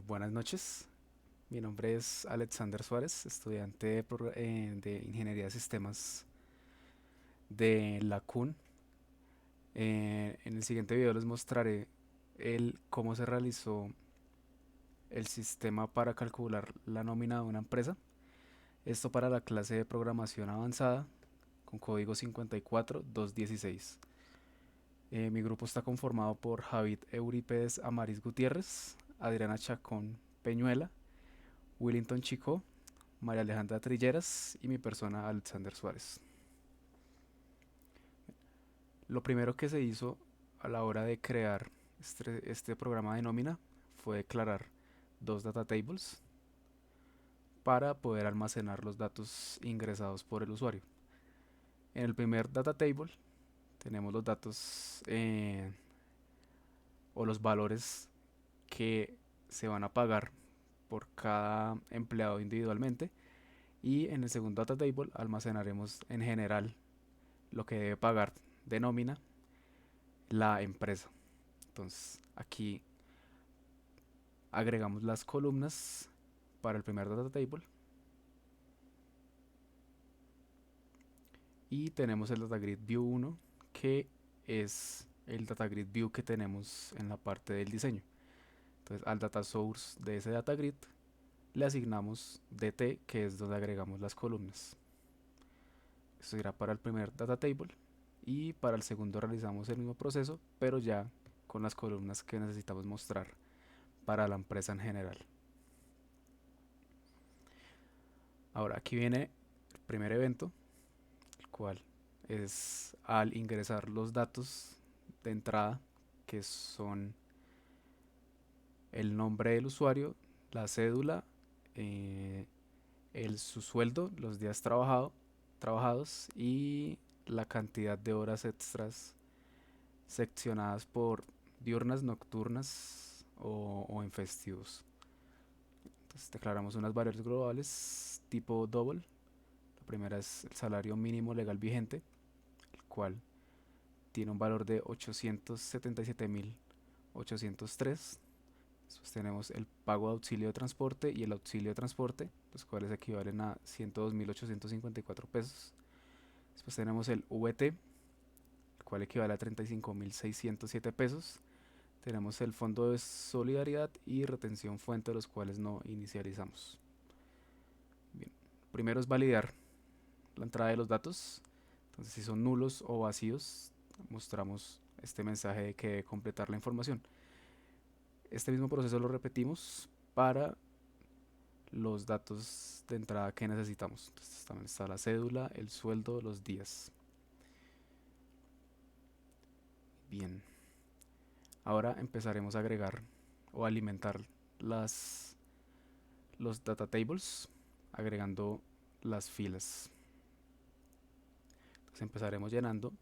Buenas noches, mi nombre es Alexander Suárez, estudiante de Ingeniería de Sistemas de la CUN. En el siguiente video les mostraré cómo se realizó el sistema para calcular la nómina de una empresa. Esto para la clase de programación avanzada con código 54216. Mi grupo está conformado por Javid Eurípedes Amariz Gutiérrez, Adriana Chacón Peñuela, Willington Chico, María Alejandra Trilleras y mi persona Alexander Suárez. Lo primero que se hizo a la hora de crear este programa de nómina fue declarar dos data tables para poder almacenar los datos ingresados por el usuario. En el primer data table tenemos los datos o los valores que se van a pagar por cada empleado individualmente, y en el segundo data table almacenaremos en general lo que debe pagar de nómina la empresa. Entonces aquí agregamos las columnas para el primer data table y tenemos el data grid view 1, que es el data grid view que tenemos en la parte del diseño. Entonces al data source de ese data grid le asignamos dt, que es donde agregamos las columnas. Esto será para el primer data table, y para el segundo realizamos el mismo proceso, pero ya con las columnas que necesitamos mostrar para la empresa en general. Ahora aquí viene el primer evento, el cual es al ingresar los datos de entrada, que son el nombre del usuario, la cédula, eh, su sueldo, los días trabajados y la cantidad de horas extras seccionadas por diurnas, nocturnas o en festivos. Entonces declaramos unas variables globales tipo double. La primera es el salario mínimo legal vigente, el cual tiene un valor de 877.803. Después tenemos el pago de auxilio de transporte y el auxilio de transporte, los cuales equivalen a 102.854 pesos. Después tenemos el VT, el cual equivale a 35.607 pesos. Tenemos el fondo de solidaridad y retención fuente, los cuales no inicializamos. Bien, primero es validar la entrada de los datos. Entonces, si son nulos o vacíos, mostramos este mensaje de que debe completar la información. Este mismo proceso lo repetimos para los datos de entrada que necesitamos. Entonces, también está la cédula, el sueldo, los días. Bien, ahora empezaremos a agregar o alimentar las, los data tables agregando las filas. Entonces empezaremos llenando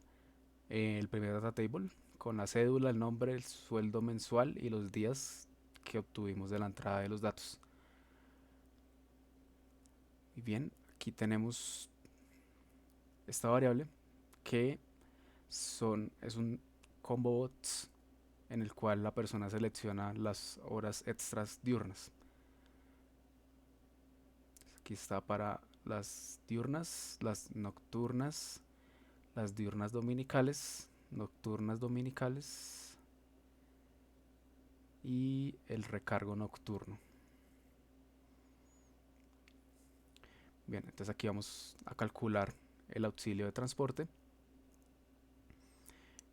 el primer data table con la cédula, el nombre, el sueldo mensual y los días que obtuvimos de la entrada de los datos. Y bien, aquí tenemos esta variable que es un combo bots en el cual la persona selecciona las horas extras diurnas. Aquí está para las diurnas, las nocturnas, las diurnas dominicales, nocturnas dominicales y el recargo nocturno. Bien, entonces aquí vamos a calcular el auxilio de transporte,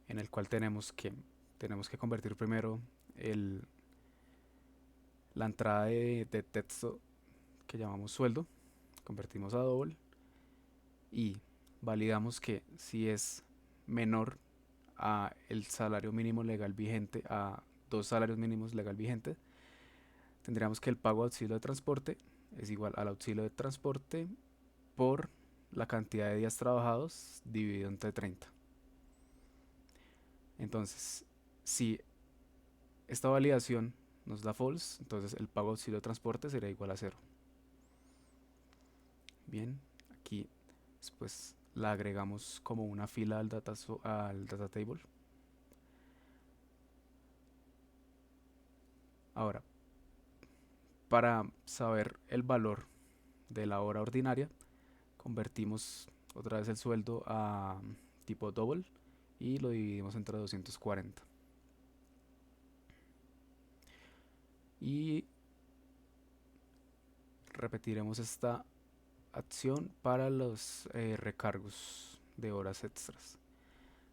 en el cual tenemos que convertir primero el, la entrada de texto que llamamos sueldo, convertimos a double y validamos que si es menor a el salario mínimo legal vigente, a dos salarios mínimos legal vigente, tendríamos que el pago de auxilio de transporte es igual al auxilio de transporte por la cantidad de días trabajados dividido entre 30. Entonces, si esta validación nos da false, entonces el pago de auxilio de transporte será igual a cero. Bien, aquí después la agregamos como una fila al data table. Ahora, para saber el valor de la hora ordinaria, convertimos otra vez el sueldo a tipo double y lo dividimos entre 240. Y repetiremos esta acción para los recargos de horas extras.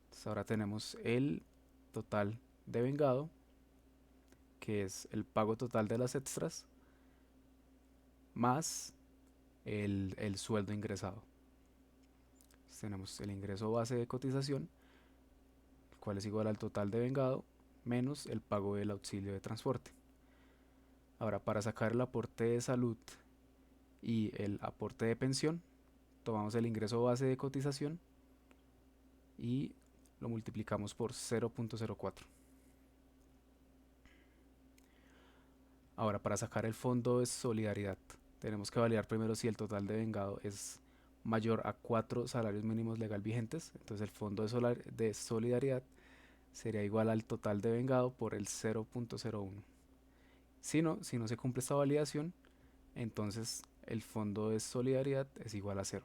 Entonces ahora tenemos el total de vengado, que es el pago total de las extras, más el sueldo ingresado. Entonces tenemos el ingreso base de cotización, el cual es igual al total de vengado, menos el pago del auxilio de transporte. Ahora, para sacar el aporte de salud y el aporte de pensión, tomamos el ingreso base de cotización y lo multiplicamos por 0.04. Ahora, para sacar el fondo de solidaridad, tenemos que validar primero si el total de vengado es mayor a 4 salarios mínimos legal vigentes. Entonces el fondo de solidaridad sería igual al total de vengado por el 0.01. Si no se cumple esta validación, entonces el fondo de solidaridad es igual a 0.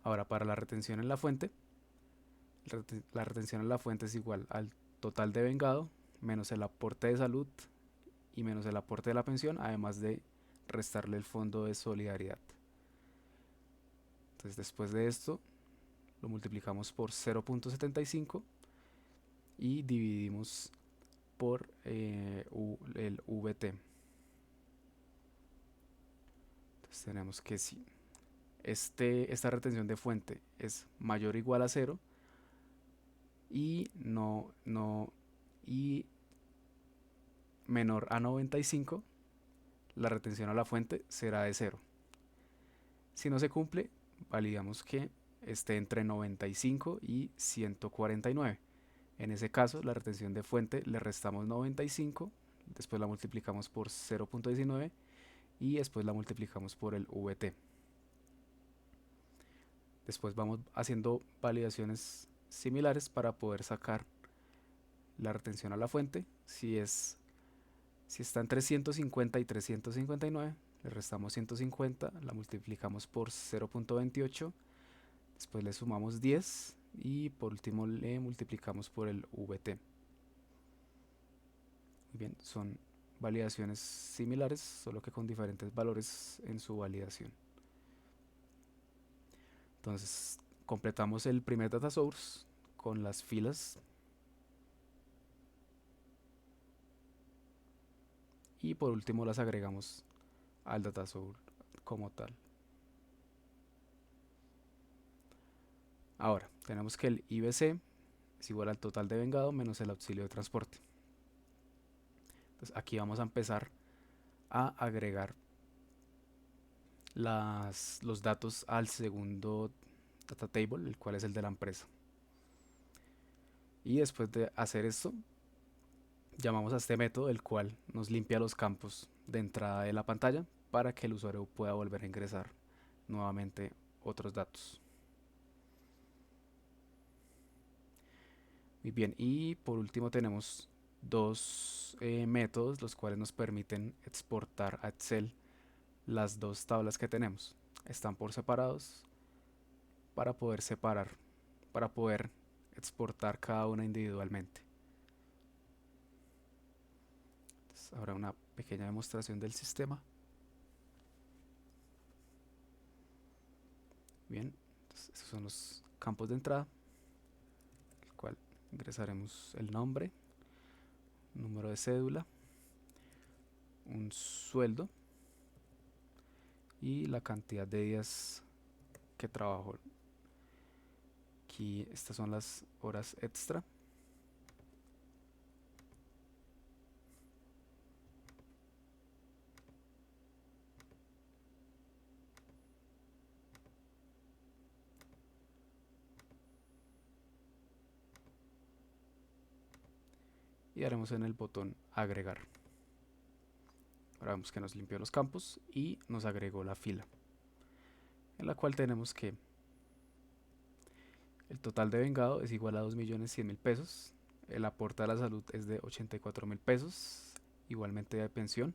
Ahora, para la retención en la fuente, la retención en la fuente es igual al total de vengado menos el aporte de salud y menos el aporte de la pensión, además de restarle el fondo de solidaridad. Entonces, después de esto, lo multiplicamos por 0.75 y dividimos por el VT. Entonces tenemos que si esta retención de fuente es mayor o igual a 0 y y menor a 95, la retención a la fuente será de 0. Si no se cumple, validamos que esté entre 95 y 149. En ese caso, la retención de fuente le restamos 95, después la multiplicamos por 0.19 y después la multiplicamos por el VT. Después vamos haciendo validaciones similares para poder sacar la retención a la fuente. Si está entre 150 y 359, le restamos 150, la multiplicamos por 0.28, después le sumamos 10 y por último le multiplicamos por el VT. Muy bien, son validaciones similares, solo que con diferentes valores en su validación. Entonces, completamos el primer data source con las filas y por último las agregamos al data source como tal. Ahora, tenemos que el IBC es igual al total de vengado menos el auxilio de transporte. Entonces, aquí vamos a empezar a agregar los datos al segundo data table, el cual es el de la empresa. Y después de hacer esto, llamamos a este método, el cual nos limpia los campos de entrada de la pantalla para que el usuario pueda volver a ingresar nuevamente otros datos. Muy bien, y por último tenemos dos métodos los cuales nos permiten exportar a Excel las dos tablas que tenemos. Están por separados para poder exportar cada una individualmente. Entonces, ahora una pequeña demostración del sistema. Bien, entonces estos son los campos de entrada, el cual ingresaremos el nombre, número de cédula, un sueldo y la cantidad de días que trabajó. Aquí estas son las horas extra. Y daremos en el botón agregar. Ahora vemos que nos limpió los campos y nos agregó la fila, en la cual tenemos que el total de vengado es igual a 2.100.000 pesos, el aporte a la salud es de 84.000 pesos igualmente de pensión.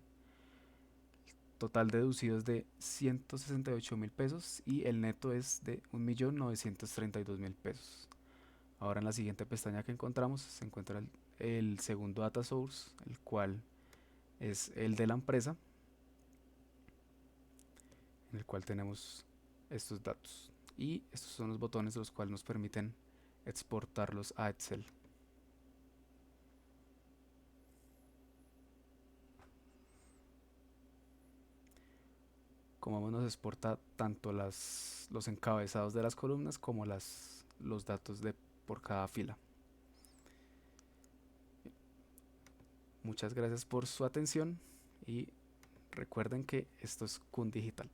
Total deducido es de 168.000 pesos y el neto es de 1.932.000 pesos. Ahora en la siguiente pestaña que encontramos se encuentra el segundo data source, el cual es el de la empresa, en el cual tenemos estos datos. Y estos son los botones los cuales nos permiten exportarlos a Excel. Como vemos, nos exporta tanto los encabezados de las columnas como los datos por cada fila. Muchas gracias por su atención y recuerden que esto es Kun Digital.